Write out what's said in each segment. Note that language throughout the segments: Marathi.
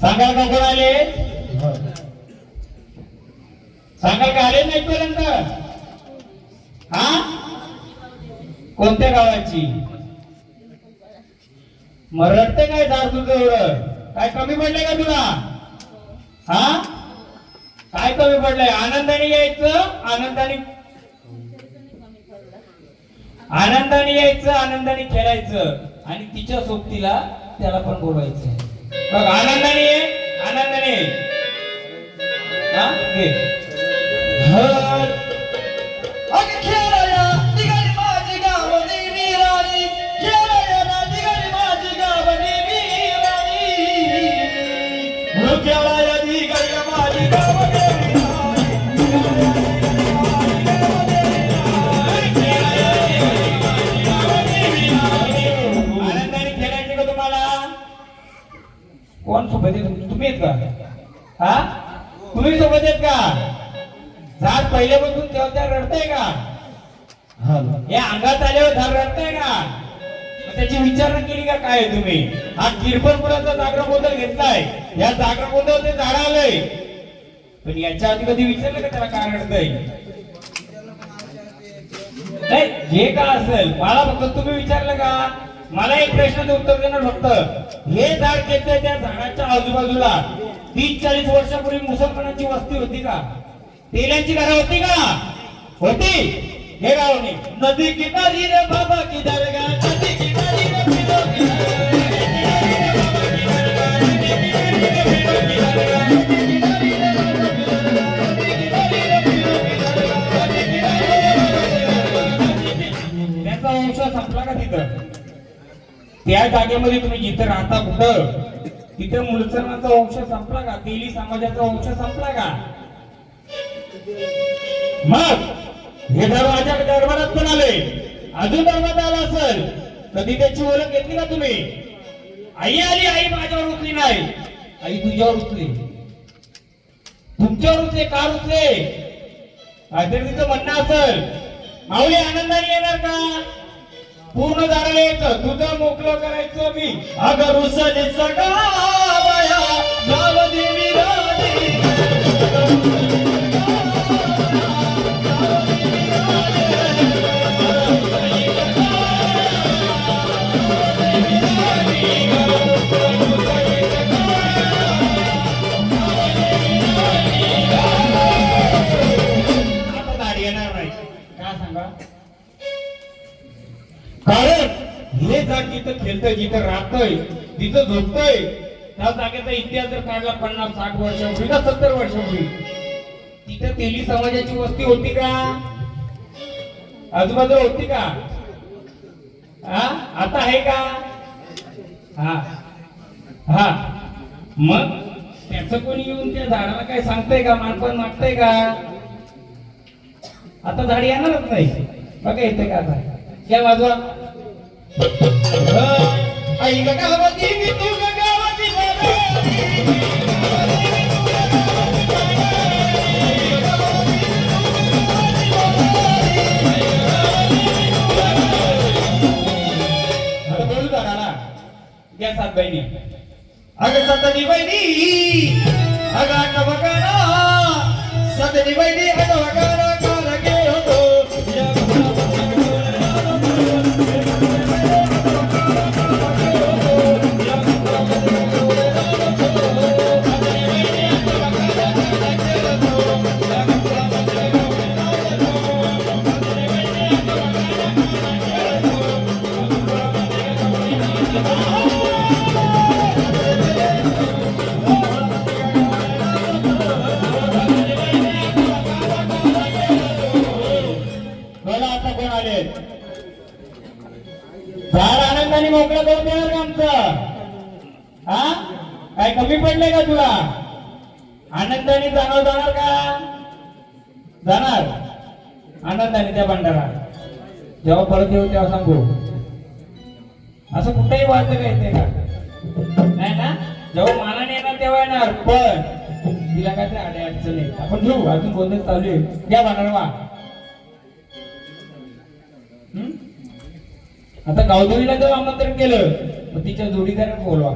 सांगाल का कोण आले? सांगाल का आले नाही पर्यंत? हा, कोणत्या गावाची? मरडते काय झाड तुझं एवढं? काय कमी पडलंय का तुला? हा, काय कमी पडलंय? आनंदाने यायचं, आनंदाने यायचं, आनंदाने खेळायचं आणि तिच्या सोबतीला त्याला पण बोलवायचं. बघ, आनंदाने ये, आनंदाने. हा, घे. कोण सोबत आहे? तुम्ही आहेत का? हा, तुम्ही सोबत आहेत का? झाड पहिल्यापासून तेव्हा रडतंय का? या अंगात आल्यावर झाड रडतंय का? त्याची विचारणा केली का काय तुम्ही? हा किरपण मुलाचा जागरण गोंधळ घेतलाय, या जागरण गोंधळ ते झाड आलंय, पण याच्या आधी कधी विचारलं का त्याला काय रडतंय? नाही, जे का असेल मला फक्त तुम्ही विचारलं का? मला एक प्रश्नाचं उत्तर देणार फक्त. हे झाड घेतलंय, त्या झाडाच्या आजूबाजूला 30-40 वर्षापूर्वी मुसलमानांची वस्ती होती का? तेलांची घरं होती का? होती. हे गाव नाही. नदी किनारी रे बाबा किधर गा, नदी किनारी रे फिरो किधर गा, त्यांचा वंश संपला का तिथं? त्या जागेमध्ये तुम्ही जिथं राहता कुठं तिथे मुसलमानांचा वंश संपला का? तेली समाजाचा वंश संपला का? मग हे दरवाजा दरबारात पण आले, अजून दरवाजा आला असेल कधी त्याची ओळख घेतली का तुम्ही? आई आली, आई माझ्यावर उचली नाही, आई तुझ्यावर उचली, तुमच्यावर उचले, का उचले? काहीतरी तिचं म्हणणं असेल. माऊली आनंदाने येणार का? पूर्ण दाराला यायचं, तुझं मोकळं करायचं मी. अगर उसने सगावया गावदेवी राणी, आता दाढी येणार नाही का सांगा? कारण हे झाड जिथं खेळतंय, जिथं राहतंय, जिथं झोपतंय, त्या जागेचा इतिहास जर काढला 50-60 वर्षापूर्वी का 70 वर्षापूर्वी, तिथं तेली समाजाची वस्ती होती का? आजूबाजूला होती का? आता आहे का? हा मग त्याचं कोणी येऊन त्या झाडाला काय सांगतंय का? मानपान मागतंय का? आता झाड येणारच नाही. बघा येते का? आता क्या वाजवा. आई गावाची मी तू गावाची बोलू दादा घ्या सात बहिणी. अगं सतनी बहिणी अगं अगं बघाना सतनी बहिणी अगं बघाना काल गे होतो आनंदाने मोकळं करून देणार का आमचं? काय कमी पडले का तुला? आनंदाने जाणार का? जाणार आनंदाने त्या भंडारा. जेव्हा परत येऊ तेव्हा सांगू. असं कुठेही वाटतं का येते का? नाही ना. जेव्हा मानाने येणार तेव्हा येणार, पण तिला काय ते अडे अडचण नाही. आपण घेऊ, अजून गोंधळ चालू आहे. त्या भंडारा वा. आता गावदेवीला जर आमंत्रण केलं मग तिच्या जोडीदाराला बोलवा.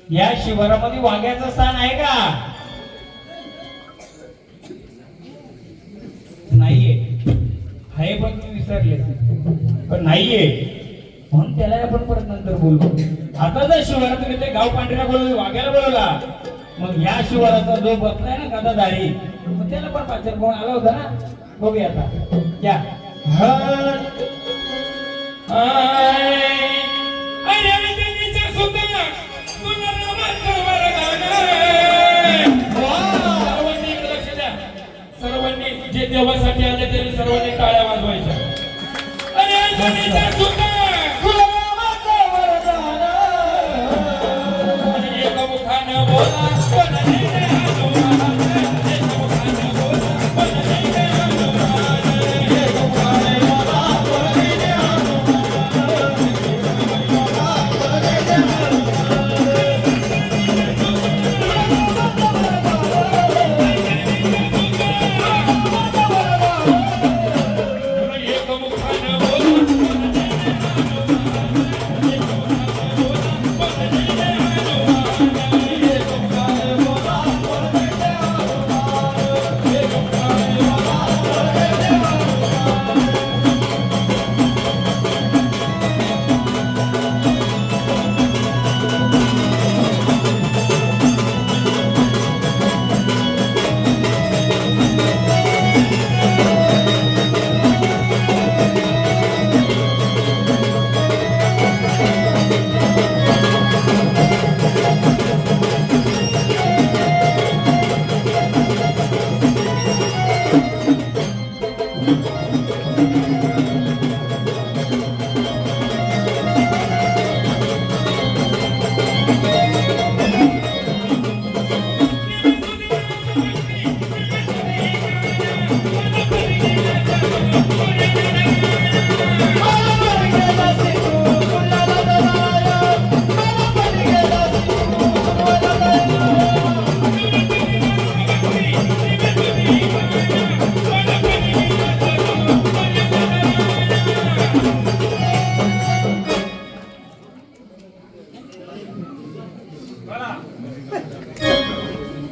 या शिवारामध्ये वाघ्याचं स्थान आहे का? नाहीये. आहे पण तुम्ही विसरले पण नाहीये म्हणून त्याला आपण परत नंतर बोलू. आता जर शिवारात ते गाव पांढऱ्या बोलवलं वाघ्याला बोलवला मग या शिवाराचा जो बसलाय ना गदाधारी मग त्याला पण पाचर कोण आला होता ना बघूया आता या सर्वांनी जे देवासाठी आले त्यांनी सर्वांनी टाळ्या वाजवायच्या. एका मुखानं बोला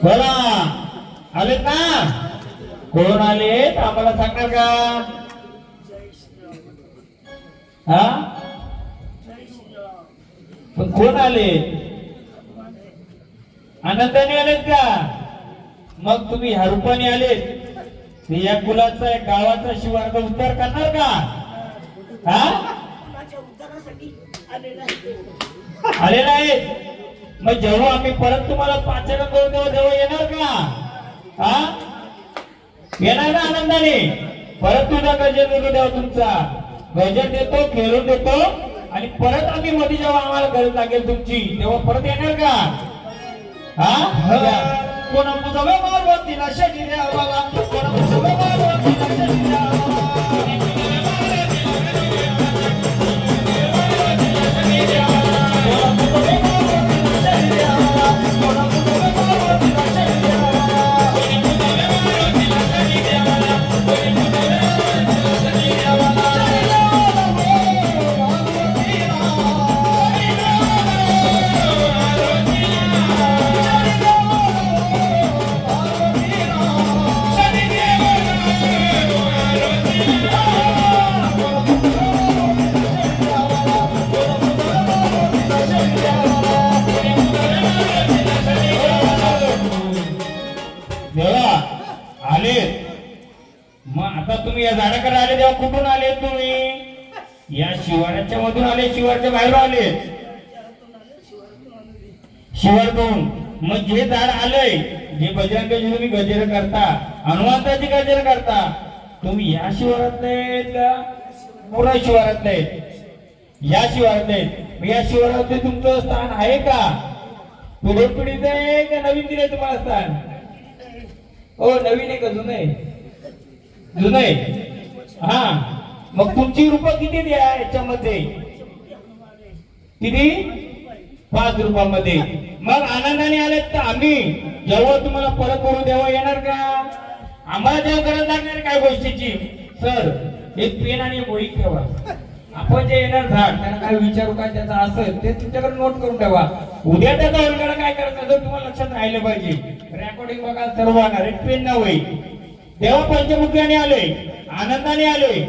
बोला आलेत ना कोण आलेत आम्हाला सांगणार का हा पण कोण आले आनंदाने आलेत का मग तुम्ही ह्या रूपाने आलेत या कुलाचा एक गावाचा शिवार्थ उद्धार करणार का हा आले नाहीत मग जेव्हा आम्ही परत तुम्हाला पाचन करू तेव्हा येणार का हा येणार ना आनंदाने परत तुझा गजर देतो तेव्हा तुमचा गजर देतो खेळून देतो आणि परत आम्ही मध्ये जेव्हा आम्हाला गरज लागेल तुमची तेव्हा परत येणार का हा कोण मुजवे मारवतीला शरीर आम्हाला कोण मुजवे मारवतीला शरीर आले मग आता तुम्ही या झाडाकडे आले तेव्हा कुठून आले तुम्ही या शिवाराच्या मधून आले शिवारच्या बाहेर आले शिवारतून मग जे झाड आलंय जे बजरंगाची तुम्ही गजर करता हनुमंताची गजर करता तुम्ही या शिवारात नाहीत का पुरा शिवारात नाहीत या शिवारात नाहीत मग या शिवारात तुमचं स्थान आहे का पुढे पिढीच आहे का नवीन दिलंय तुम्हाला स्थान हो नवीन आहे का जुनं आहे जुनं आहे हा मग तुमची रुपये किती द्या याच्यामध्ये किती 5 रुपयामध्ये मग आनंदाने आलेत तर आम्ही जेव्हा तुम्हाला परत करू तेव्हा येणार का आम्हाला तेव्हा गरज लागणार काय गोष्टीची सर एक पेन आणि एक वही ठेवा आपण जे येणार झाड त्यांना काय विचारू काय त्याचा असेल ते तुमच्याकडे नोट करून ठेवा उद्या त्याचा उलगडा काय करायचं जर तुम्हाला लक्षात राहिलं पाहिजे रेकॉर्डिंग बघा सर्व आणणार एक पेन ना वही तेव्हा पंचमुख्याने आलोय, आनंदाने आलोय.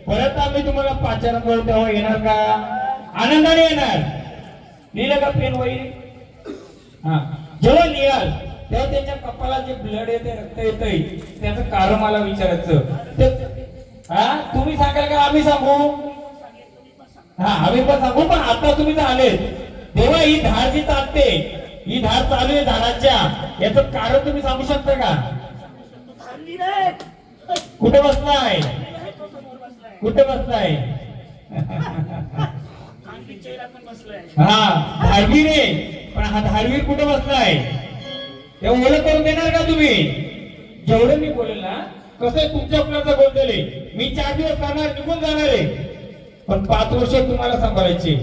परत आम्ही तुम्हाला पाचारण करू तेव्हा येणार का? आनंदाने येणार. लिहिलं का पेन वही? हा, जेव्हा लिहाल तेव्हा त्याच्या कपाला जे ब्लड येते, रक्त येतंय, त्याचं कारण मला विचारायचं. हा, तुम्ही सांगाल का आम्ही सांगू? हा, आम्ही पण सांगू. पण आता तुम्ही तर आले तेव्हा ही धार जी चालते, ही धार चालू आहे झाडाच्या, याचं कारण तुम्ही सांगू शकता का? कुठे बसलाय? कुठे बसलाय? हा, धारवीर आहे. पण हा धारवीर कुठे बसलाय? हे ओळख करून देणार का तुम्ही? जेवढं मी बोलेल ना, कसं तुमच्या कुणाचा गोंधळ आहे. मी 4 दिवस करणार, निघून जाणार आहे. पण 5 वर्ष तुम्हाला सांभाळायचे.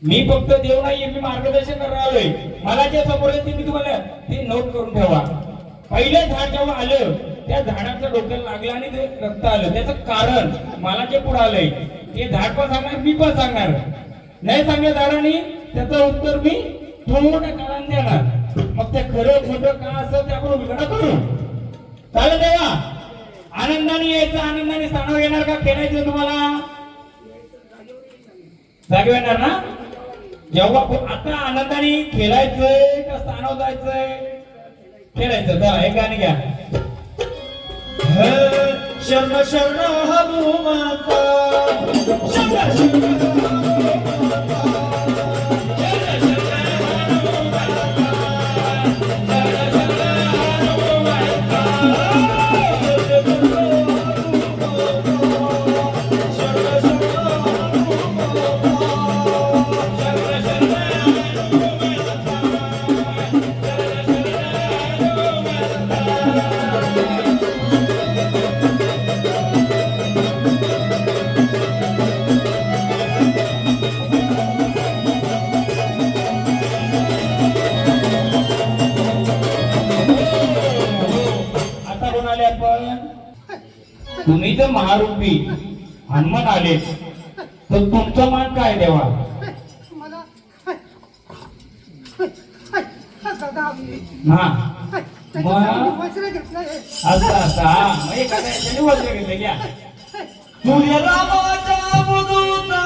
मी फक्त देव नाहीये, मी मार्गदर्शन करणार आलोय. मला जे समोर आहे ते मी तुम्हाला ते नोट करून ठेवा. पहिलं झाड जेव्हा आलं, त्या झाडाच्या डोक्याला लागलं आणि ते रक्त आलं. त्याचं कारण मला जे पुढे आलंय ते झाड पण सांगणार, मी पण सांगणार. नाही सांगल्या झाडाने त्याचं उत्तर मी थोड्या काळाने देणार. मग ते खरं खोटं का असं ते आपण उलगडा करू. चालेल तेव्हा आनंदाने यायचं, आनंदाने स्थानावर येणार का? खेळायचं तुम्हाला जागे येणार ना? जेव्हा आता आनंदाने खेळायचंय का स्थानावर जायचंय? खेळायचं. चला एक गाणी घ्या. शरण शरण हनुमंता, शरण तुम्ही जर महारूपी हनुमान आले तर तुमचं मान काय देवा? हा, मग असं असं मग एखाद्या याच्याने वज्र घेतलं घ्या. सूर्य रामाचा मुदुता,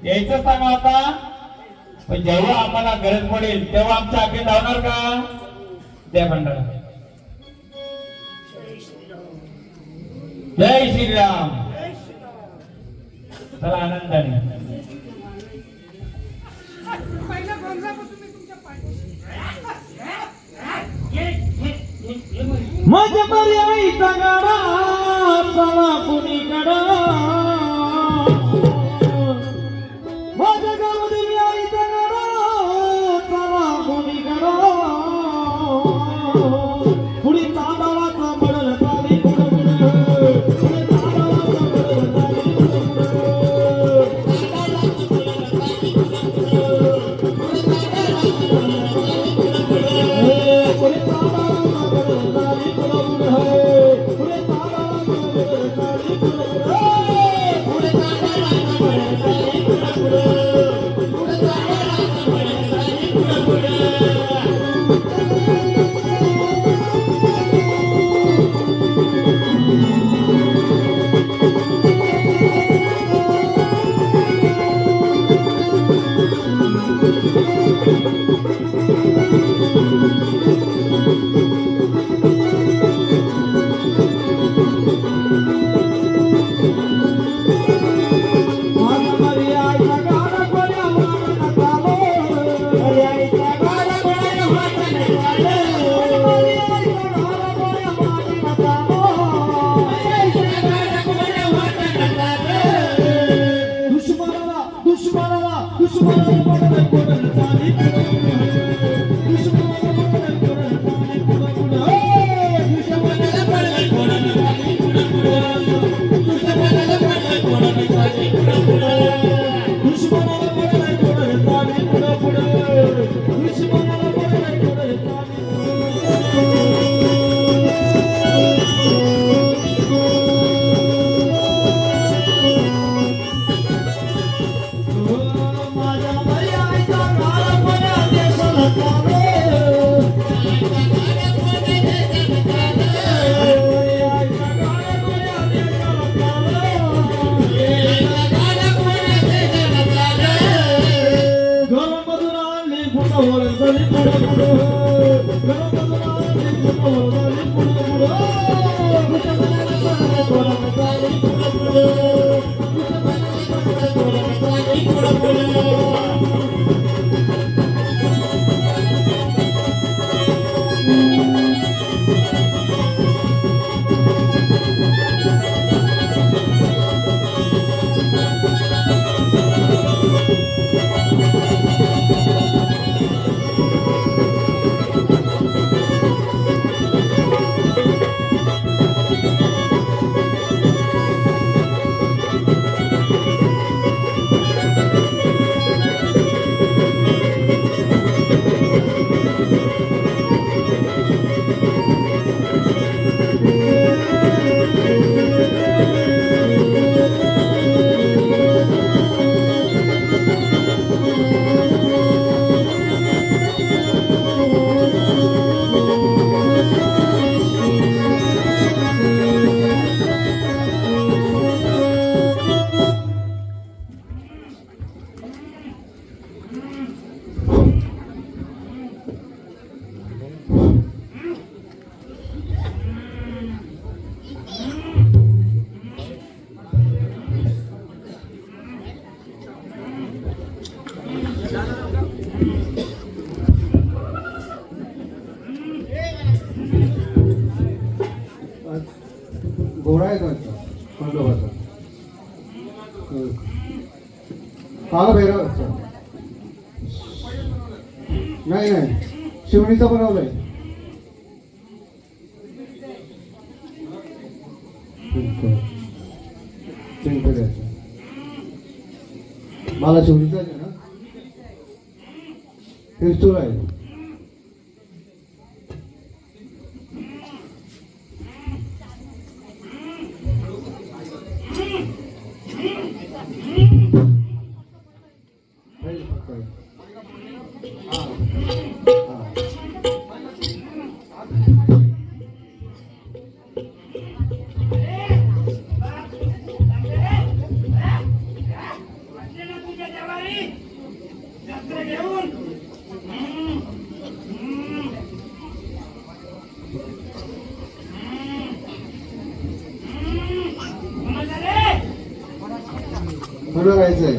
यायचं सांगा आता. पण जेव्हा आम्हाला गरज पडेल तेव्हा आमच्या आगे धावणार का? त्या मंडळा जय श्रीराम. चला आनंदाने. माझ्या पर्यायीचा गाडा चला कुणीकडं, माझ्या गावातील आईचा गाडा चला कुणीकडं, पुढे तांदळाचा पडल ताली पुढे पुढे घोडा आहे त्यांचा खंडोबाचा. कालभैरवाचा नाही नाही शिवणीचा बनवलाय. पिंपऱ्याचा मला शिवणीचा आहे ना. पिस्तूल आहे. थोडं राहायचंय.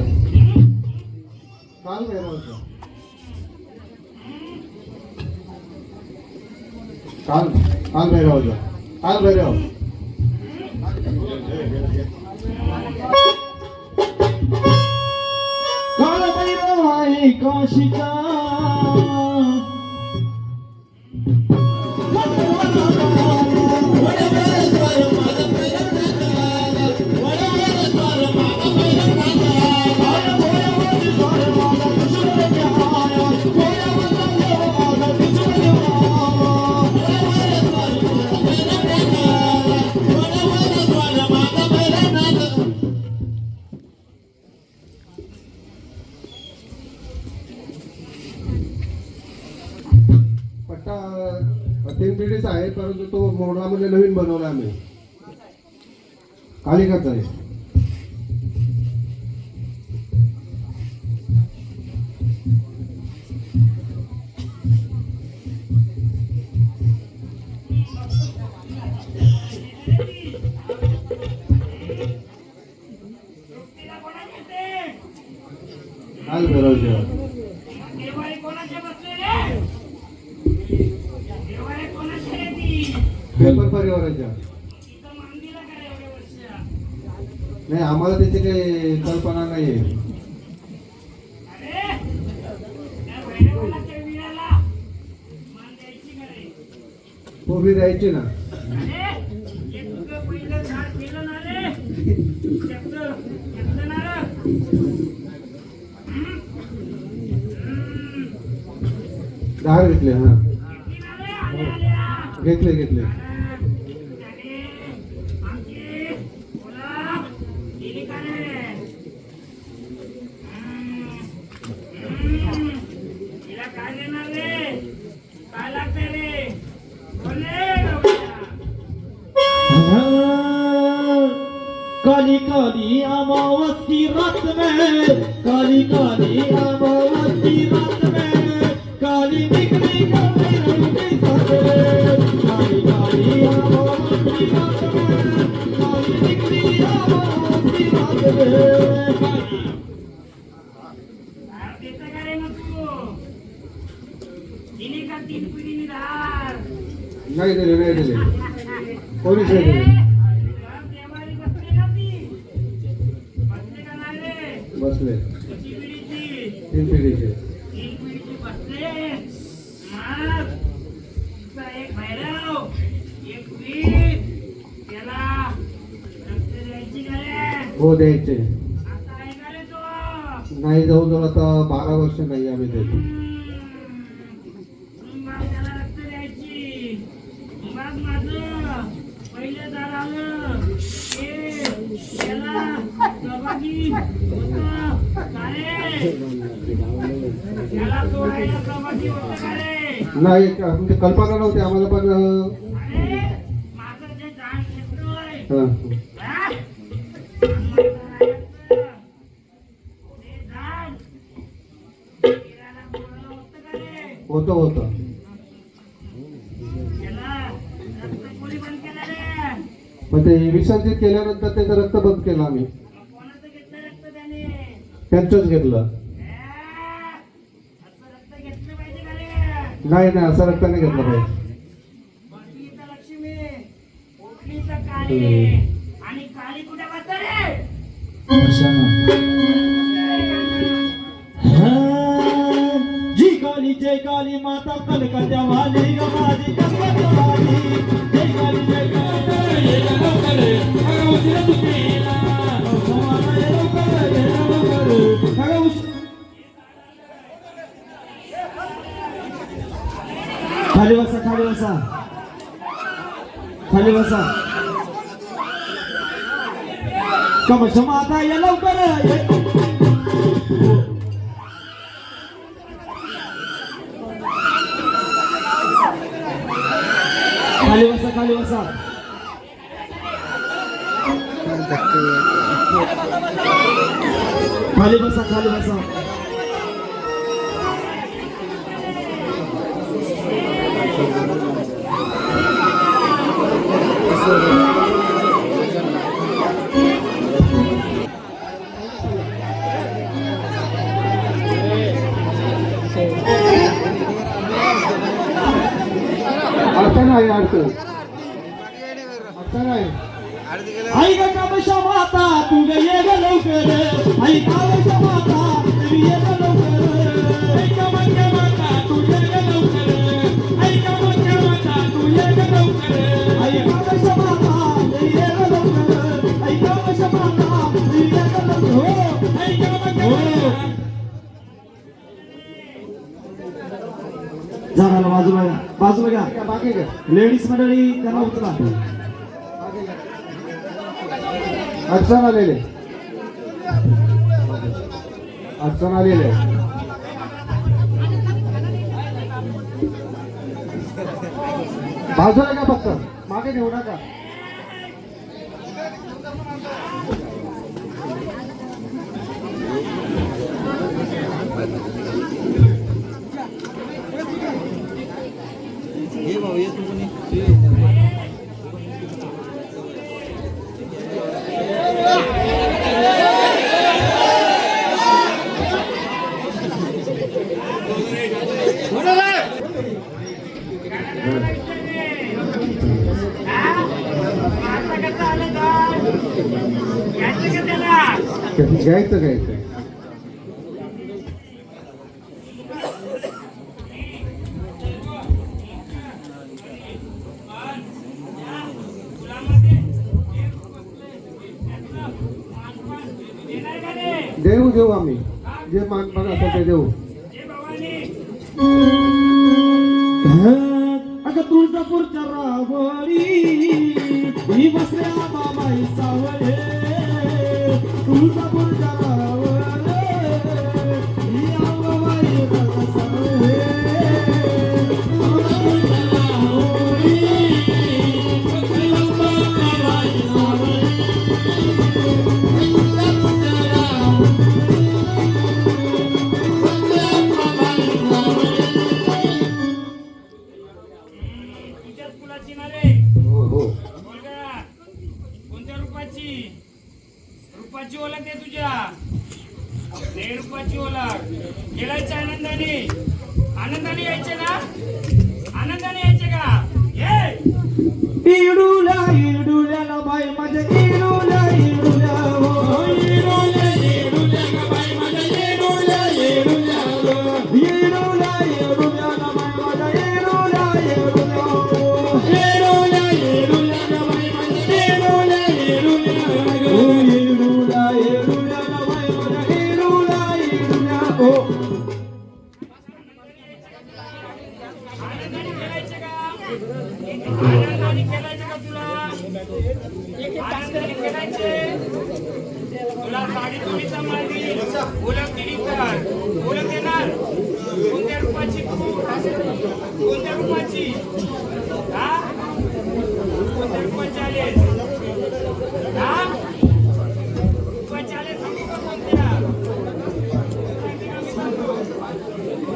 काल भैरवाचं काल काल भैरवाचं काल भैरव. काल भैरव आहे काशीचा पट्टा 3 पिढीचा आहे परंतु तो मोडामध्ये नवीन बनवला आम्ही. कालिकाचा आहे. काल भैरवच्या पेपर परिवाराच्या नाही. आम्हाला त्याची काही कल्पना नाही आहे. भैरवानाच्या वीराला मान द्यायची का रे? उभी द्यायची ना. अरे, एक पहिलं झाड केलं ना रे, त्याचं घेतलं ना रे. दहा घेतले. हा घेतली ना रे, आल्या. घेतले घेतले. त्याने आमची मुलं दिली का रे? तिला काय देणार रे? काय लागतंय रे? बोल रे लवकर. काली काली अमावस्या रात में, काली काली अमावस्या रात में, काली निकली काली रंग की सफेद, काली काली अमावस्या रात में, काली निकली अमावस्या रात में. काय देतं का रे मग तू? दिली का 3 पिढीने धार? नाही दिले नाही दिले. कोणीच नाही दिले. देवारी बसली ना ती? बसली का नाही रे? बसले. किती पिढीची? 3 पिढीचे. 3 पिढीची बसले. मग तुमचा एक भैरव, एक वीर, त्याला रक्त द्यायची का रे? हो द्यायचे. आता आहे का रे तो? नाही जवळजवळ आता 12 वर्ष नाही आम्ही देतो. मग त्याला रक्त द्यायची. मग माझं पहिलं दार आलं ते त्याला सहभागी होतं का रे? त्याला सोडायला सहभागी होतं का रे? नाही म्हणजे कल्पना नव्हती आम्हाला पण. अरे माझं जे जाण घेतोय हा. हा? ते झाड फिरायला बोललं होतं का रे? होतं होतं. त्याला रक्त कोणी बंद केलं रे? पण ते विसर्जित केल्यानंतर त्याचं रक्त बंद केलं आम्ही. मग कोणाचं घेतलं रक्त त्याने? त्यांचंच घेतलं. असं रक्त घेतलं पाहिजे का रे? नाही नाही असं रक्त नाही घेतलं पाहिजे. बसली तर लक्ष्मी, उठली तर काळी, आणि काळी कुठे बसतं रे? जी काली जय काली माता कलकत्या वाली ग माझी कलकत्या वाली, जय काली जय काली. ये लवकर अगं उशिरा सुट्टीला. खाली बसा खाली बसा खाली बसा. कमश माता ये लवकर ये. खाली बसा खाली बसा. खाली बसा खाली बसा. अडचण आहे अडचण. अडचण आहे. आई ग कामशा माता तू ग ये ग लवकर, आई कामशा माता तू ये ग लवकर, आई कामशा माता तू ये ग लवकर, आई कामशा माता तू ये ग लवकर, आई कामशा माता तू ये ग लवकर, आई कामशा माता तू ये ग लवकर. हो आई कामशा माता. झाडाला बाजूला बाजूला घ्या. बाकी काय लेडीज मंडळी त्यांना उचला. अडचण आलेले. अडचण आलेले. बाजूला का फक्त मागे नेऊ नका. घ्यायचं घ्यायचं. देऊ आम्ही, जे मागणं असेल ते देऊ. अगं तुळजापूरच्या रावळी ही बसल्या बाबाई सावळे, तुळजापूरच्या रावळे ही आंबाबाई सावळे, तुळजापूरच्या रावळी ही आंबाबाई सावळे, तुळजापूरच्या तुझ्याच फुलाची ना रे हो हो. मुलगा कोणत्या रूपाची रूपाची ओळख आहे तुझ्या ते रूपाची ओळख खेळायचं आनंदाने आनंदाने यायचे ना आनंदाने यायचे का ये इडुल्या इडुल्याला बाई माझ्या इडुल्या इडुल्या हो इडुल्या इडुल्या ग बाई माझ्या इडुल्या इडुल्या हो इडुल्या इडुल्याला बाई माझ्या इडुल्या इडुल्या हो इडुल्या इडुल्या ग बाई माझ्या इडुल्या इडुल्या हो इडुल्या इडुल्याला बाई माझ्या इडुल्या इडुल्या हो. आनंदाने खेळायचे का आनंदाने खेळायचे का तुला आनंदाने खेळायचे तुला साडी तुम्ही सांभाळली ओळख दिली तर ओळख देणार कोणत्या रूपाची कोणत्या रूपाची हा कोणत्या रूपाची आले हा रूपाची आले सांगू का कोणत्या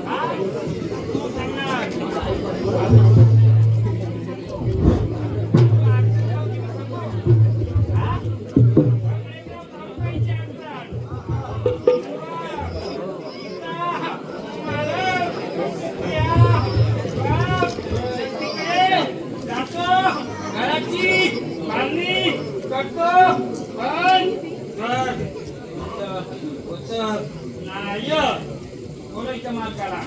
हा तू सांगणार मालकाला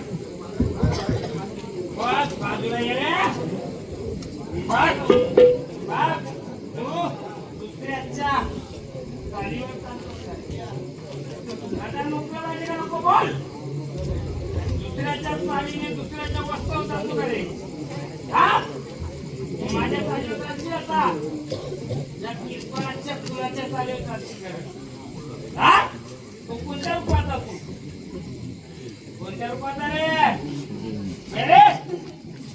बस बाजूला ये रे बस बस तू दुसऱ्याच्या चालीवर आता मोकळा राहिले का नको बोल दुसऱ्याच्या चालीने दुसऱ्याच्या वस्तावर चालतो का रे हा माझ्या चालीवर चालची आता या किरपणाच्या फुलाच्या चालीवर चालची कर हा तू कोणत्या रूपात तू कोणत्या रूपात रे रे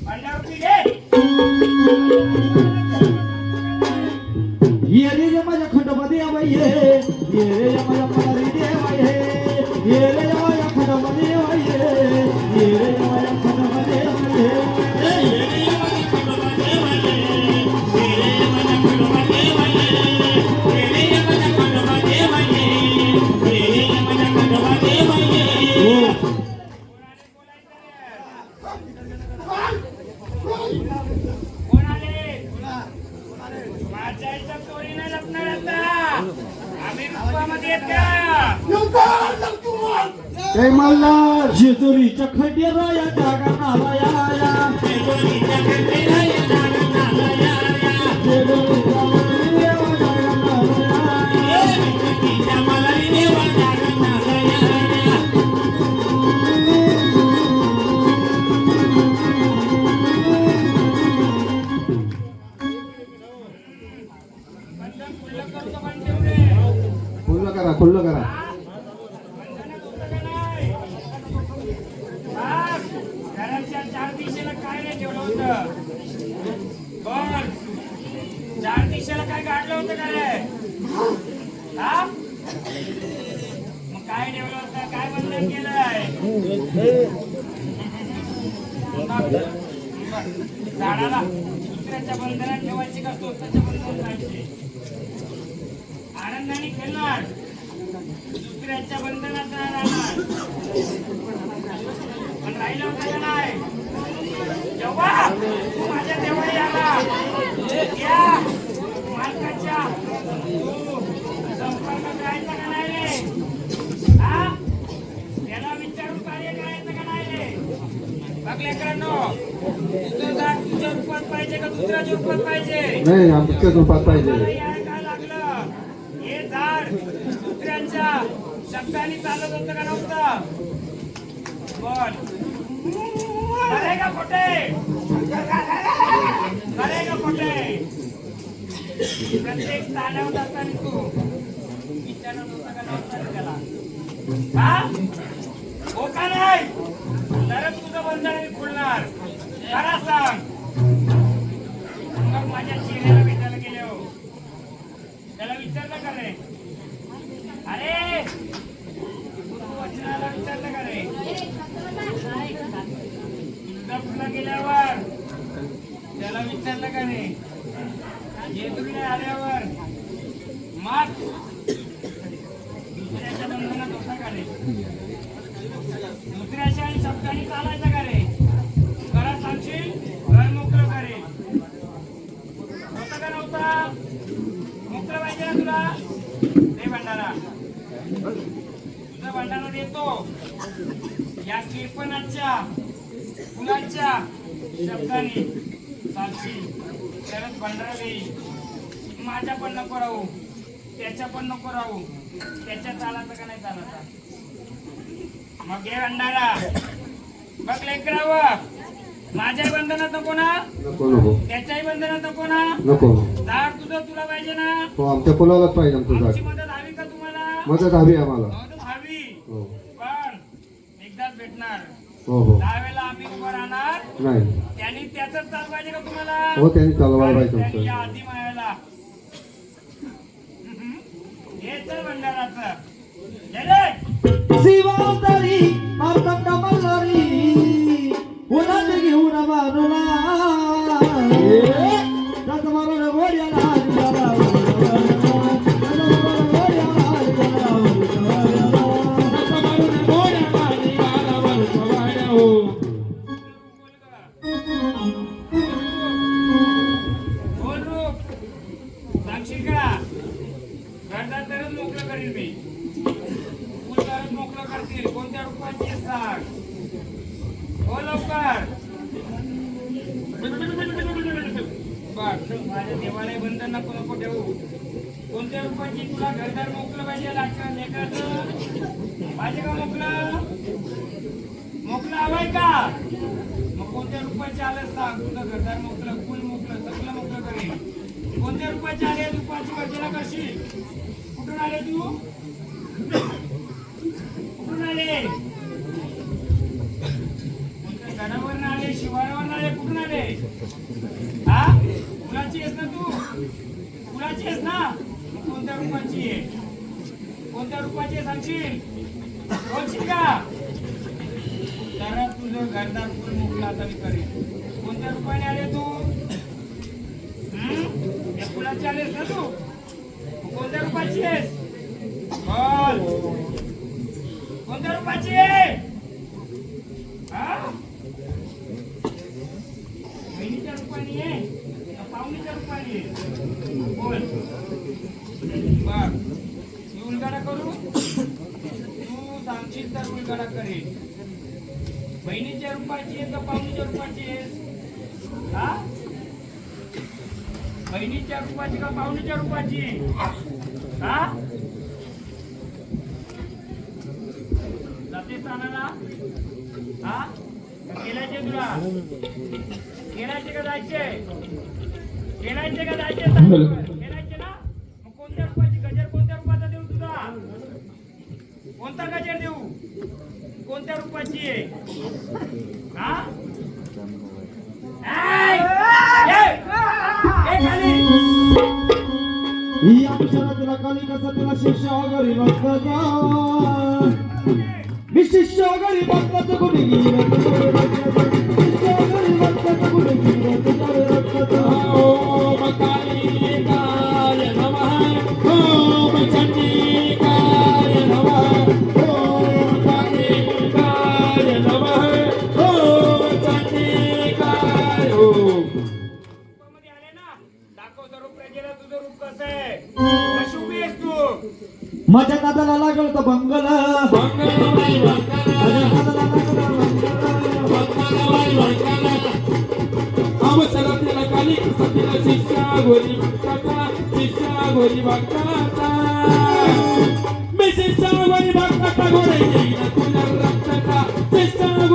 पंढरपूर घे ये रे माझ्या खंडोबादी बाई ये रे माझ्या पणारी देवा ये रे माझ्या खंडोबादी बाई ये रे माझ्या खंडोबादी बाई ये रे माझ्या खंडोबादी बाई ये रे माझ्या खंडोबादी बाई ये रे माझ्या खंडोबादी बाई ये रे माझ्या खंडोबादी बाई ये. कोण आले माझ्या इथं चोरी नाही लपणार आता आम्ही रूपामध्ये येत का जय मल्हार. जेजुरीच्या खंडेरा या जागरणाला या जेजुरीच्या खंडेरा या जागरणाला या जेजुरीच्या मलारी देवा जागरणाला या जेजुरीच्या मलारी देवा जागरणाला या. खुल्लं करा, खुल्लं करा. घराच्या 4 दिशेला काय नाही ठेवलं होतं बर 4 दिशेला काय काढलं होतं का रे हा मग काय ठेवलं होतं काय बंधन केलंय झाडाला दुसऱ्याच्या बंधनात ठेवायची का स्वतःच्या बंधनात राहायची आनंदाने खेळणार दुसऱ्याच्या बंधनात राहणार पण राहिलं होतं का नाही जेव्हा तू माझ्या तेव्हा याला या मालकाच्या संपर्कात राहायचा का नाही रे हा त्याला विचारून कार्य करायचं का नाही रे बघ लेकरांनो तुझं झाड तुझ्या रूपात पाहिजे का दुसऱ्याच्या रूपात पाहिजे नाही आमच्या रूपात पाहिजे. मला यायला काय लागलं हे झाड दुसऱ्यांच्या शब्दाने चालत होतं का नव्हतं? बोल. खरे का खोटे? खरे का खोटे? प्रत्येक स्थानावर असताना तू विचारत होता का नव्हता त्याला? हा? हो का नाही? तरच तुझं बंधन मी खोलणार. खरा सांग. मग माझ्या चेहऱ्याला भेटायला गेले हो. त्याला विचारलं का रे? अरे वचनाला विचारलं का रे? तुला गेल्यावर त्याला विचारलं का रे? जेजुरीला आल्यावर मग दुसऱ्याच्या बंधनात होता का रे? दुसऱ्याच्या आणि शब्दाने चालायचं का रे? घरात सांगशील घर मोकळं करेल. होतं का नव्हता? मोकळं पाहिजे ना तुला? ते भंडारा तुझं भंडारा देतो. या कीर्तनाच्या फुलांच्या शब्दाने चालशील तरच भंडारा देईल. माझ्या पण नको राहू, त्याच्या पण नको राहू. त्याच्या चालायचं का नाही चालायचा? मग हे भंडारा बघ लेकरावं. माझ्याही बंधनात नको ना? नको नको त्याच्याही बंधनात नको ना? नको झाड तुझं तुला पाहिजे ना? हो आमच्या कुलालाच पाहिजे आमचं आमची झाड. मदत हवी का तुम्हाला? मदत हवी आम्हाला. मदत हवी हो पण एकदाच भेटणार. हो हो त्यावेळेला आम्ही उभं राहणार. नाही त्यांनी त्याच चाल पाहिजे का तुम्हाला? हो त्यांनी चालवायला पाहिजे त्यांनी या आमचं. आधी म्हणायला हेच भंडाराचं शिवावतारी मार्तंड मल्हारी उन्हात घेऊन मानुला रथ मारून घोड्याला हरियाला बोल रूप सांगशील का? घरदार तरच मोकळं करील मी. तरच मोकळं करतील. कोणत्या रूपाची आहे सांग. हो लवकर. बघ माझ्या देवालय बंधन नको नको ठेवू. कोणत्या रूपाची तुला घरदार मोकळं पाहिजे? लागतं लेकराचं पाहिजे का मोकळं? मोकळं हवंय का? मग कोणत्या रूपाचे आलं सांग. तुझं घरदार मोकळं, फुल मोकळं, सगळं मोकळं करेल. कोणत्या रूपाचे आले? रूपाची गर्जना करशील. कुठून आले तू? कुठून आले? कोणत्या गडावरून आले? शिवारावरून आले? कुठून आले? हा? फुलाची आहेस ना तू? फुलाची आहेस ना? मग कोणत्या रूपाची आहे? कोणत्या रूपाची आहे सांगशील? बोलशील का? तर तुझं घरदार फुल मोकळं आता मी करेन. कोणत्या रूपाने आले तू? या फुलाची आलेस ना तू? कोणत्या रूपाची आहेस? बोल. कोणत्या रूपाची आहे? हा? बहिणीच्या रूपाने आहे का पाहुणीच्या रूपाने आहे? बोल. बघ मी उलगडा करू? तू सांगशील तर उलगडा करेल. बहिणीच्या रूपाची आहे का पाहुणीच्या रूपाची आहेस? हा? बहिणीच्या रूपाची का पाहुणीच्या रूपाची? हा? जाते स्थानाला? हा? केलायचे तुला? केलायचे का जायचे? केलायचे का जायचे? केलायचे ना? मग कोणत्या रूपाची? गजर कोणत्या रूपाचा देऊ तुला? कोणता गजर देऊ? कोणत्या रूपाची आहे? हा? ही अक्षरा तुला काली कसा तुला शिष्य वगैरे बघतात मी शिष्य वगैरे बघतात कुठे शिष्य वगैरे बघतात कुठे ओम कालिकाय नमः ओम चंडिकाय नमः ओम कालिकाय नमः ओम चंडिकाय ओम. मध्ये आले ना? दाखव स्वरूप प्रजेला तुझं रूप कसं आहे? कशी उभी आहेस तू? माझ्या नादाला लागल तर बंगल शिष्या गोरी भक्ता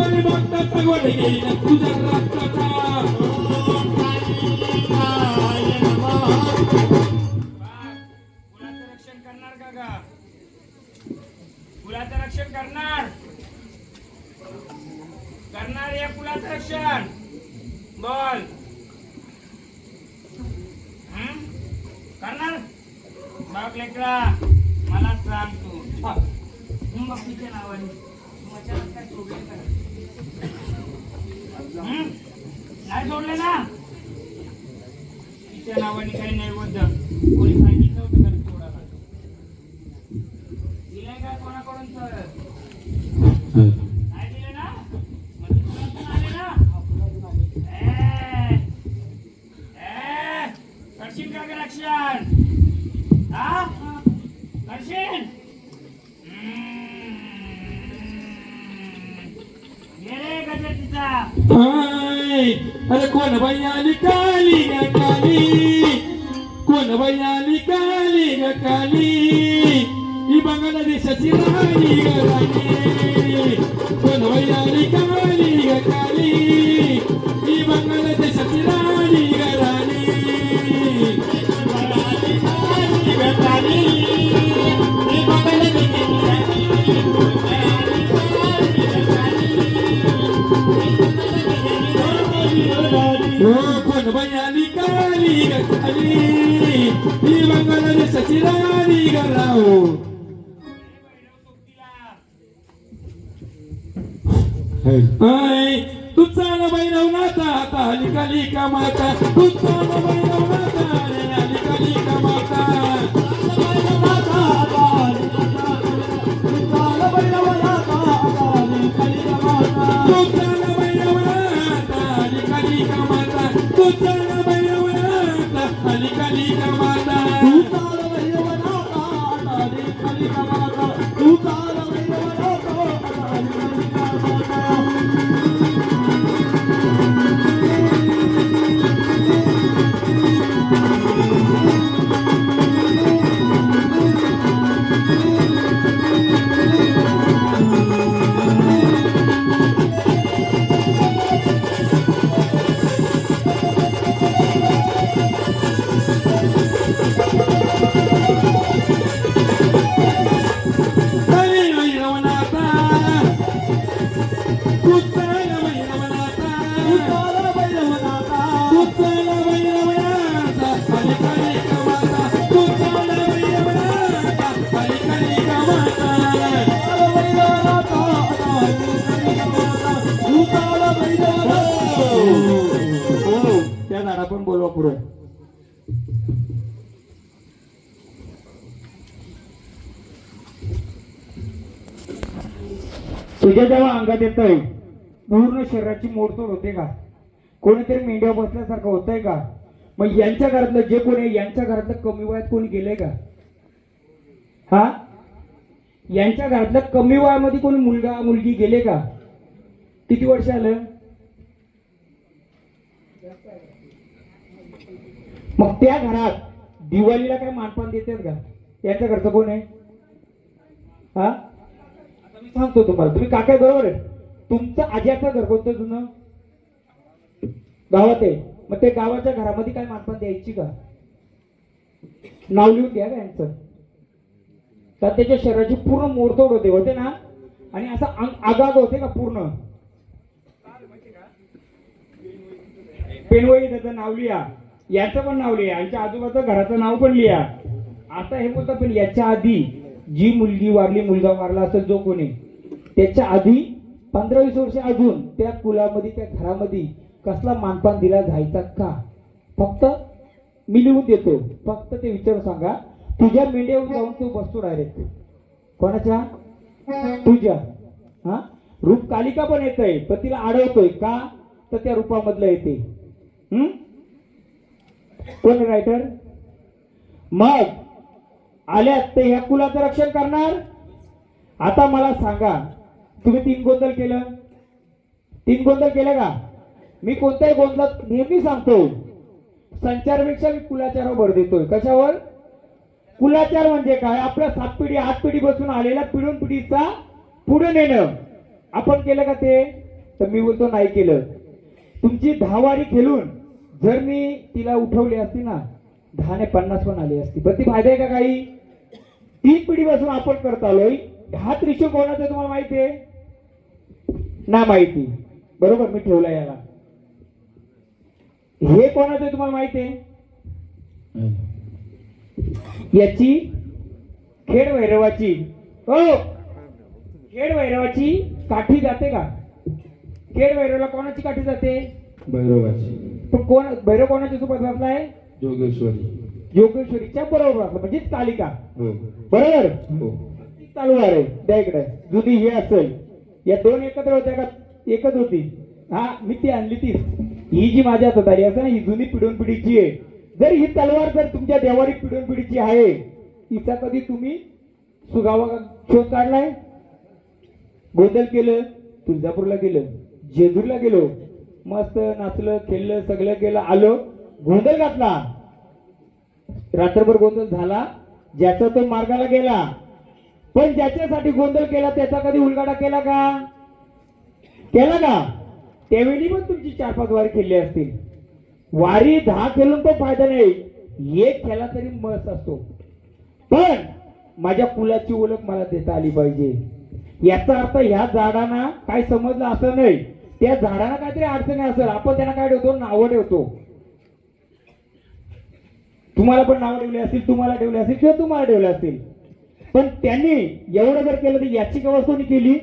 वारी बघता तगवड घेईन तुझ्या रक्ताचा कुलाचं रक्षण करणार का कुलाचं रक्षण करणार या कुलाचं रक्षण बोल करणार बघ लेकरा मला सांग तू मग तिच्या नावाने मचाला काय सोडले का नाही सोडले ना तिच्या नावाने काही नैवेद्य कोणी सांगितलं होतं घरी सोडायला दिलंय का कोणाकडून सर नाही दिले ना मग तिकडून आले ना करशील का ग रक्षण हा करशील गेले गजर तिचा अरे कोण बाई आली काली ग काली कोण बाई आली काली ग काली ही बंगाल देशाची राणी ग राणी कोण बाई आली काली ग काली ही बंगाल देशाची राणी ग राणी ग काली ही बंगाल देशाची कोण बाई आली काली ग काली ही बंगाल देशाची राणी ग राव तू चाल बाई नवनाथा आता आली काली का माता तू चाल बाई नवनाथा आली काली का माता त्या झाडा पण बोलवा पुढे तुझ्या जेव्हा अंगात येतोय पूर्ण शरीराची मोडतोड होते का कोणीतरी मेंढ्या बसल्यासारखं होतंय का मग यांच्या घरातलं जे कोणी आहे यांच्या घरातलं कमी वयात कोणी गेलंय का हा यांच्या घरातलं कमी वयामध्ये कोणी मुलगा मुलगी गेले का किती वर्ष आलं मग त्या घरात दिवाळीला काय मानपान देतात का यांच्या घरचं कोण आहे हा आता मी सांगतो तुम्हाला तुम्ही काका बरोबर आहे तुमचं आज्याचं घर कोणतं जुनं गावात आहे मग ते गावाच्या घरामध्ये काय मानपान द्यायची का नाव लिहून द्या का यांचं तर त्याच्या शरीराची पूर्ण मोडतोड होते ना आणि असं आगाग होते का पूर्ण पेनवही त्याचं नाव लिहा याचं पण नाव लिहा यांच्या आजूबाजूचं घराचं नाव पण लिहा आता हे बोलतात पण याच्या आधी जी मुलगी वारली मुलगा वारला असेल जो कोणी त्याच्या आधी 15-20 वर्ष अजून त्या कुलामध्ये त्या घरामध्ये कसला मानपान दिला जायचा का फक्त मी लिहून देतो फक्त ते विचारून सांगा तुझ्या मेंढ्यावर जाऊन तू बसतो डायरेक्ट कोणाच्या तुझ्या हा रूप कालिका पण येतंय पण तिला अडवतोय का तर त्या रूपामधलं येते कोण रायटर मग आल्यात ते ह्या कुलाचं रक्षण करणार आता मला सांगा तुम्ही 3 गोंधळ केलं 3 गोंधळ केलं का मी कोणत्याही गोंधळात नेहमी सांगतो संचारपेक्षा मी कुलाचारावर भर देतोय कशावर कुलाचार म्हणजे काय आपल्या 7 पिढी 8 पिढी बसून आलेल्या पिढून पिढीचा पुढे नेणं आपण केलं का ते तर मी बोलतो नाही केलं. तुमची 10 वारी खेळून जर मी तिला उठवली असती ना 10 ने 50 पण आली असती. पण ती फायदा आहे का काही? 3 पिढीपासून आपण करत आलोय. हा त्रिशूळ कोणाचा आहे तुम्हाला माहिती आहे ना? माहिती. बरोबर, मी ठेवला याला. हे कोणाचं आहे तुम्हाला माहिती आहे? याची खेड भैरवाची, हो खेड भैरवाची काठी जाते का? खेड भैरवला कोणाची काठी जाते? भैरवाची. पण कोण भैरव कोणाच्या सोबत बसलाय? जोगेश्वरी. योगेश्वरीच्या बरोबर बसला, म्हणजेच कालिका. हो बरोबर. हो. चालू आहे द्या इकडे. जुनी हे असेल, या 2 एकत्र होत्या का? एकच होती. हा, मी ती आणली ती. ही जी माझ्या हातात आली असं ना, ही जुनी पिढून पिढीची आहे. जर ही तलवार जर तुमच्या देवारी पिढून पिढीची आहे, तिचा कधी तुम्ही सुगावा शोध काढलाय? गोंधळ केलं, तुळजापूरला गेलं, जेजूरला गेलो, मस्त नाचलं खेळलं सगळं केलं, आलो, गोंधळ घातला, रात्रभर गोंधळ झाला, ज्याचा तो मार्गाला गेला. पण ज्याच्यासाठी गोंधळ केला त्याचा कधी उलगाडा केला का? केला का? त्यावेळी पण तुमची 4-5 वारी खेळली असतील. वारी 10 खेळून तो फायदा नाही, 1 खेळला तरी मस्त असतो. पण माझ्या कुलाची ओळख मला देता आली पाहिजे. याचा अर्थ ह्या झाडांना काय समजलं असं नाही, त्या झाडांना काहीतरी अडचणी असेल, आपण त्यांना काय ठेवतो? नावं ठेवतो. तुम्हाला पण नावं ठेवली असतील, तुम्हाला ठेवले असतील किंवा तुम्हाला ठेवले असतील. पण त्यांनी एवढं जर केलं तर याची कवच कोणी केली?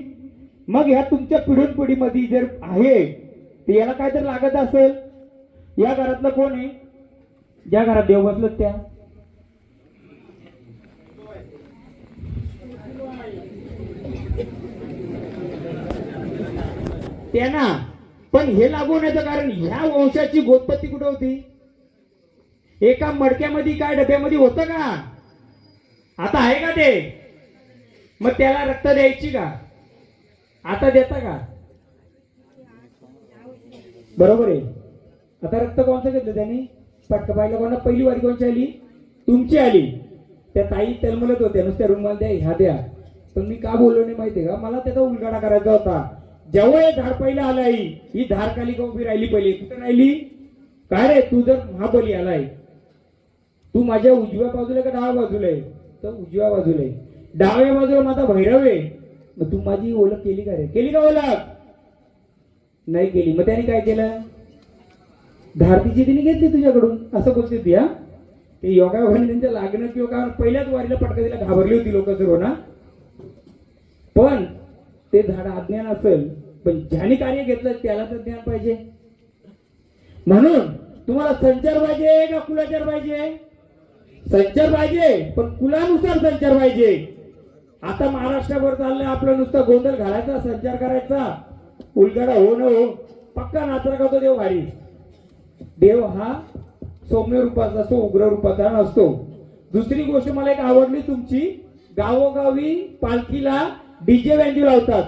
मग ह्या तुमच्या पिढून पिढीमध्ये जर आहे तर याला काय तर लागत असेल. या घरातलं कोण आहे? ज्या घरात देव बसलं त्या. त्यांना पण हे लागू होण्याचं कारण ह्या वंशाची गोत्पत्ती कुठे होती? एका मडक्यामध्ये काय डब्यामध्ये होतं का? आता आहे का ते? मग त्याला रक्त द्यायची का? आता देता का? बरोबर आहे. आता रक्त कोणतं घेतलं त्यांनी? पटकं पाहिलं कोणा? पहिली वारी कोणची आली? तुमची आली. त्या ताई तलमलत होत्या, नुसत्या रुमाल द्या, ह्या द्या. पण मी का बोललो नाही माहितीये का? मला त्याचा उलगाडा करायचा होता. जेव्हा हे झाड पहिलं आलंय, ही धारकालिका उभी राहिली पहिली. कुठं राहिली? काय रे, तू जर महाबली आलाय, तू माझ्या उजव्या बाजूला का डाव्या बाजूला आहे? तर उजव्या बाजूला आहे. डाव्या बाजूला माझा भैरव आहे. मग तू माझी ओळख केली का रे? केली का ओळख? नाही केली. मग त्याने काय केलं? धारतीची तिने घेतली तुझ्याकडून, असं बोलते ती. हा, ते योगायोगाने त्यांच्या लागणं किंवा काय पहिल्याच वारीला पटका दिला, घाबरली होती लोक सर्व ना. पण ते झाड अज्ञान असेल, पण ज्याने कार्य घेतलं त्याला तर ज्ञान पाहिजे. म्हणून तुम्हाला संचार पाहिजे का कुलाचार पाहिजे? संचार पाहिजे, पण कुलानुसार संचार पाहिजे. आता महाराष्ट्रावर चाललंय आपलं नुसतं गोंधळ घालायचा, संचार करायचा, उलगडा हो न हो, पक्का नाचरा करतो देव भारी. देव हा सौम्य रूपाचा असतो, उग्र रूपाचा नसतो. दुसरी गोष्ट मला एक आवडली तुमची, गावोगावी पालखीला डीजे बँजू लावतात.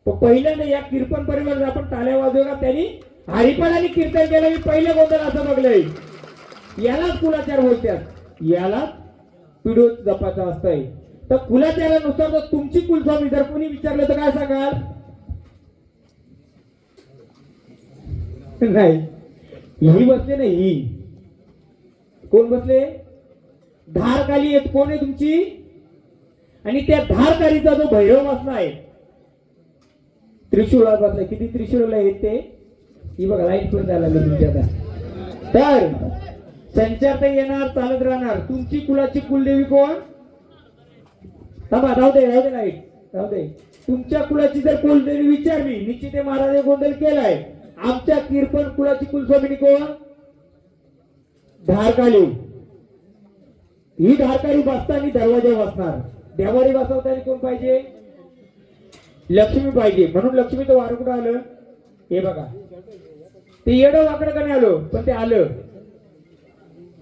पहिल्यांदा या कीर्तन परिवार आपण टाळ्या वाजवला, त्यांनी हरिपाल आणि कीर्तन केलं. मी पहिलं गोंधळ असं बघलंय. यालाच कुलाचार बोलतात, यालाच पिढो जपाचा असतंय. तर कुलाचारानुसार जर तुमची कुलस्वामी जर कोणी विचारलं तर काय सांगाल? नाही, ही बसले नाही. ही कोण बसले? धारकाली आहेत. कोण आहे तुमची? आणि त्या धारकालीचा जो भैरव बसलाय, त्रिशूळा बसलाय. किती त्रिशूळला आहेत ते? ही बघा, लाईट पण द्यायला लागली तुमच्या आता. तर संचार तर येणार, चालत राहणार. तुमची कुलाची कुलदेवी कोण? थांबा, राहू दे लाईट, राहू दे. तुमच्या कुलाची जर कुलदेवी विचारली, निश्चित महाराज गोंधळ केलाय. आमच्या कीर्तन कुलाची कुलस्वामिनी कोण? धारकाली. ही धारकाली बसताना दरवाजा बसणार. देवारी बसवताना कोण पाहिजे? लक्ष्मी पाहिजे. म्हणून लक्ष्मीचं वारं कुठं आलं? हे बघा, ते येडं वाकडं का नाही आलो, पण ते आलं.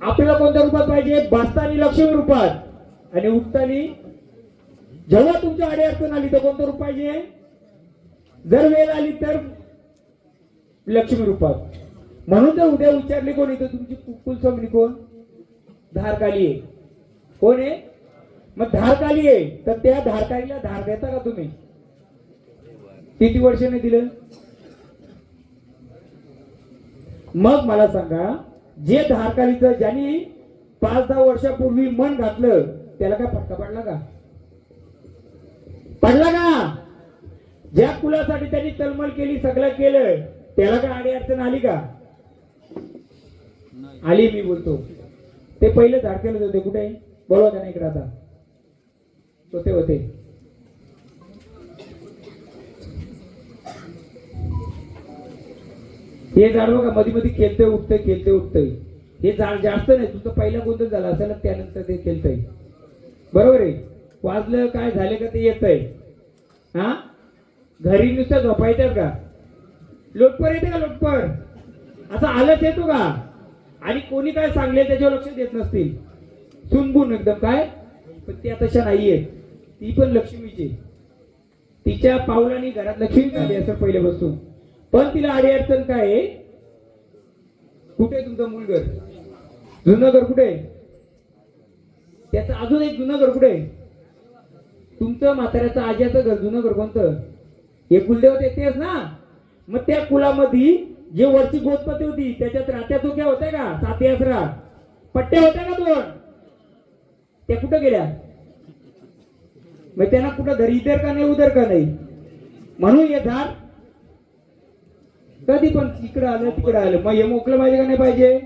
आपल्याला कोणत्या रूपात पाहिजे? बसताना लक्ष्मी रूपात, आणि उठताना जेव्हा तुमच्या आडी अडचण आली तर कोणतं रूप पाहिजे? जर वेळ आली तर लक्ष्मी रूपात. म्हणून जर उद्या विचारली कोणी तर तुमची कुलस्वामिनी कोण? धारकाली आहे. कोण आहे? मग धारकाली आहे, तर त्या धारकालीला धार देता का तुम्ही? किती वर्षाने दिलं? मग मला सांगा, जे धारकालीचं ज्यांनी 5-10 वर्षापूर्वी मन घातलं त्याला काय फटका पडला का? पडला का? ज्या कुलासाठी त्यांनी तळमळ केली, सगळं केलं, त्याला काय आडी अडचण आली का? आली. मी बोलतो ते पहिले धारकेलच होते. कुठे? बोलवा त्यांना इकडे. आता होते हे झाड बघा, मध्ये मध्ये खेळते उठतंय. हे झाड जास्त नाही, तुझं पहिला गोंधळ झाला असेल, त्यानंतर ते खेळतंय. बरोबर आहे. वाजलं काय झाले का ते येतंय. हा, घरी नुसतं झोपायचं का? लोटपर येते का? लोटपर असं आलंच येतो का? आणि कोणी काय सांगले त्याच्यावर लक्ष देत नसतील. सुनबुन एकदम काय, पण ती तशा नाहीये. ती पण लक्ष्मीची, तिच्या पावलाने घरात लक्ष्मी झाली असं पहिले बसून. पण तिला आडी अडचण काय आहे? कुठे तुमचं मूळ घर? जुनं घर कुठे? त्याचं अजून एक जुनं घर कुठे? तुमचं म्हाताऱ्याचं आज्याचं घर जुनं घर कोणतं? हे कुलदेवते तेच ना. मग त्या कुलामध्ये जे वरची गोतपती होती त्याच्यात रात्या चोक्या होत्या का? 7 आसरा पट्ट्या होत्या का 2? त्या कुठं गेल्या? मग त्यांना कुठं घरी इधर का नाही उधर का नाही? म्हणून हे धार कधी पण इकडं आलं तिकडं आलं. मग हे मोकळं पाहिजे का नाही पाहिजे?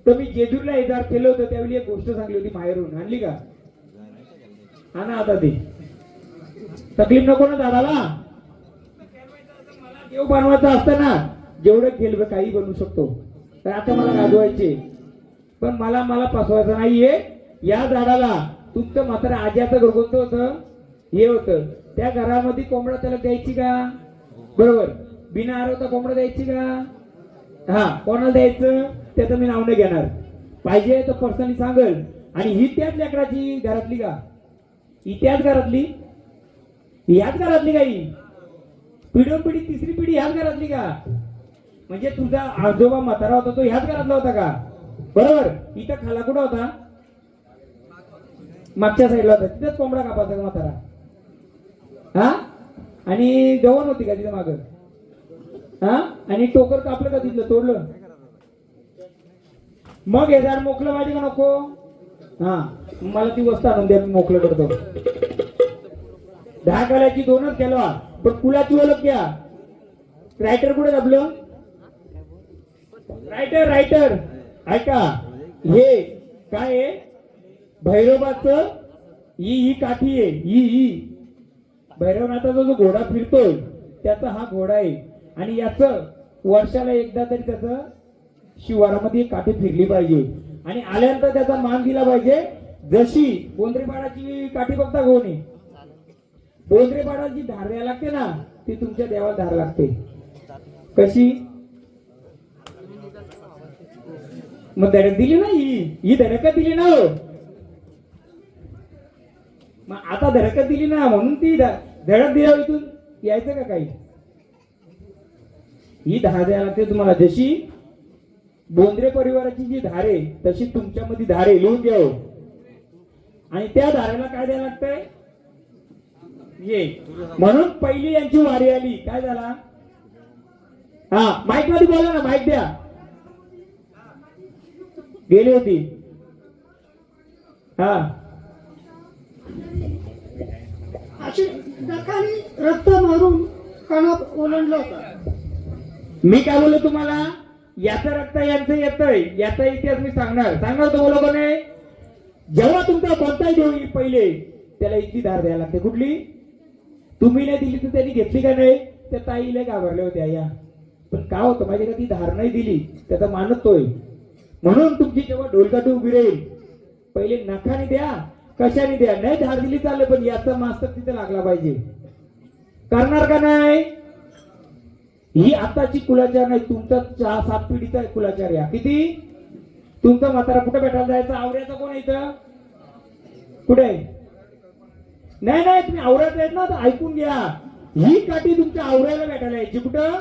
तर मी जेजूरला हे धार केलं होतं त्यावेळी एक गोष्ट सांगली होती माहेरून. आणली का? हा ना. आता ते तकलीफ नको ना दादाला. मला देव बनवायचं असतं ना, जेवढं केलं काही बनवू शकतो. तर आता मला गाजवायचे, पण मला फसवायचं नाहीये. या झाडाला तुमचं म्हातारा आज्याचं घर कोणतं होतं? हे होतं. त्या घरामध्ये कोंबडा त्याला द्यायची का? बरोबर. बिना आरवता कोंबडा द्यायची का? हा. कोणाला द्यायचं त्याचं मी नाव नाही घेणार. पाहिजे तर पर्सनली सांगल. आणि ही त्याच लेकराची घरातली का? ही त्याच घरातली? ह्याच घरातली का? ही पिढी तिसरी पिढी ह्याच घरातली का? म्हणजे तुझा आजोबा म्हातारा होता तो ह्याच घरातला होता का? बरोबर. इथं खाला कुठं होता? मागच्या साईडला होता. तिथेच कोंबडा कापायचा का म्हातारा? हा. आणि गव्हाण होती का तिथे माग? हा. आणि टोकर कापलं का तिथलं? तोडलं? मग हे झाड मोकलं पाहिजे का नको? हा. मला ती वस्तू आणून द्या, मी मोकलं करतो. 10 काल्याची 2च केला, पण कुलाची ओळख घ्या. रायटर कुठे दाबलं? रायटर ऐका. हे काय आहे? भैरवाचं ही काठी आहे. ही भैरवनाथाचा जो घोडा फिरतोय त्याचा हा घोडा आहे. आणि याच वर्षाला एकदा तरी त्याचं शिवारामध्ये काठी फिरली पाहिजे. आणि आल्यानंतर त्याचा मान दिला पाहिजे. जशी बोंद्रेपाडाची काठी बघता कोणी? बोंद्रेपाडाची धार द्यायला लागते ना, ती तुमच्या देवाला धार लागते. कशी? मग धडक दिली ना. ही धडकत दिली ना. मग आता धडकत दिली ना, म्हणून ती धडक दिल्यावर इथून यायचं का काही? ही धार द्यायला लागते तुम्हाला. जशी बोंद्रे परिवाराची जी धार आहे तशी तुमच्यामध्ये धार आहे. लिहून घ्या. आणि त्या धारेला काय द्यायला लागतंय? ये. म्हणून पहिली यांची वारी आली. काय झाला? हा. माईक मध्ये बोला ना. माईक द्या. गेली होती. हा. अशी डकानी रक्त मारून कणाप ओलांडलं होतं. मी काय बोललो तुम्हाला? याचं रक्त यांचं येतंय. याचा इतिहास मी सांगणार तो बोला कोणी? जेव्हा तुमचा कोणताही देव येईल पहिले त्याला इतकी धार द्यायला लागते. कुठली? तुम्ही नाही दिली तर त्यांनी घेतली का नाही? त्या ताईला घाबरल्या होत्या या. पण काय होतं माहिती का? ती धार नाही दिली त्याचा मानतोय. म्हणून तुमची जेव्हा ढोलकाठी उभी राहील पहिले नखाने द्या, कशाने द्या. नाही धार दिली चालेल, पण याचा मास्तर तिथे लागला पाहिजे. करणार का नाही? ही आताची कुलाचार नाही, तुमचा 7 पिढीचा कुलाचार. या किती? तुमचा म्हातारा कुठे भेटायला जायचा? आवऱ्याचा कोण इथं? कुठे? नाही तुम्ही आवऱ्यात आहेत ना, तर ऐकून घ्या. ही काठी तुमच्या आवऱ्याला भेटायला यायची. कुठं?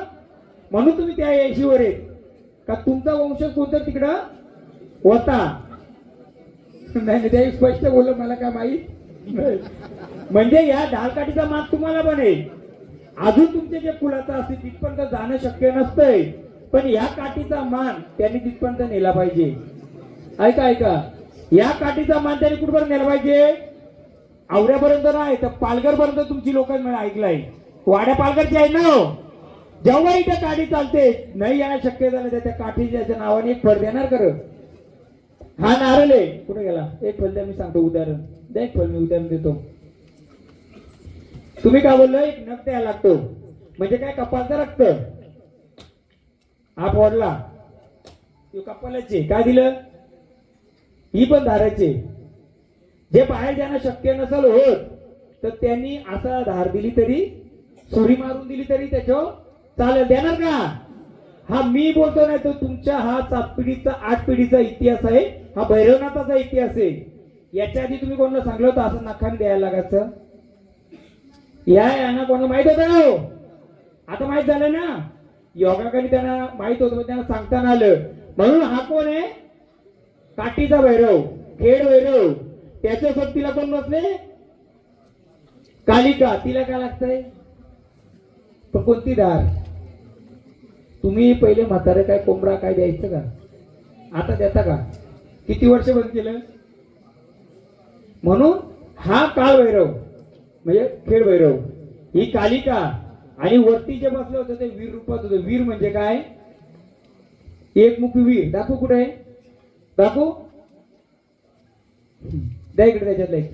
म्हणून तुम्ही त्या येशीवर आहेत का? तुमचा वंश कोणतं तिकडं होता? नाही ते स्पष्ट बोललो, मला काय माहित. म्हणजे या ढालकाठीचा माग तुम्हाला पण आहे. अजून तुमचे जे कुलाचा असते तिथपर्यंत जाणं शक्य नसतंय, पण या काठीचा मान त्यांनी तिथपर्यंत नेला पाहिजे. ऐका ऐका, या काठीचा मान त्यांनी कुठपर्यंत नेला पाहिजे? आवऱ्यापर्यंत नाही तर पालघर पर्यंत तुमची लोक ऐकलाय. वाड्या पालघरची आहे ना. जेव्हा इथे काठी चालते नाही यायला शक्य झालं तर त्या काठीच्या नावाने एक फळ देणार कर. हा नारळ आहे कुठे गेला? एक फळ द्या, मी सांगतो उदाहरण द्या. एक फळ मी उदाहरण देतो. तुम्ही काय बोललो? एक नख द्यायला लागतो. म्हणजे काय? कपालचं रक्त हा फोडला कपालाचे काय दिलं? ही पण धाराचे. जे बाहेर जाणं शक्य नसेल होत तर त्यांनी असा धार दिली तरी, सुरी मारून दिली तरी त्याच्यावर चालेल. देणार का? हा मी बोलतो नाही तर तुमच्या हा 7 पिढीचा 8 पिढीचा इतिहास आहे. हा भैरवनाथाचा इतिहास आहे. याच्या आधी तुम्ही कोणाला सांगलं होतं असं नखाने द्यायला लागायचं? यांना कोणाला माहित होतं ना? हो आता माहित झालं ना. योगाकडे त्यांना माहित होतं पण त्यांना सांगताना आलं. म्हणून हा कोण आहे? काठीचा भैरव, खेड भैरव. त्याच्या सोबतीला कोण बसले? कालिका. तिला काय लागतंय? पण कोणती धार? तुम्ही पहिले म्हातारे काय कोंबडा काय द्यायचं का? आता देता का? किती वर्ष बंद केलं? म्हणून हा काळ भैरव म्हणजे खेड भैरव, ही कालिका. आणि वरती जे बसलं होतं ते वीर रूपात होतं. वीर म्हणजे काय? एकमुखी वीर. दाखवू कुठे आहे? दाखवू द्या इकडे त्याच्यातलं एक.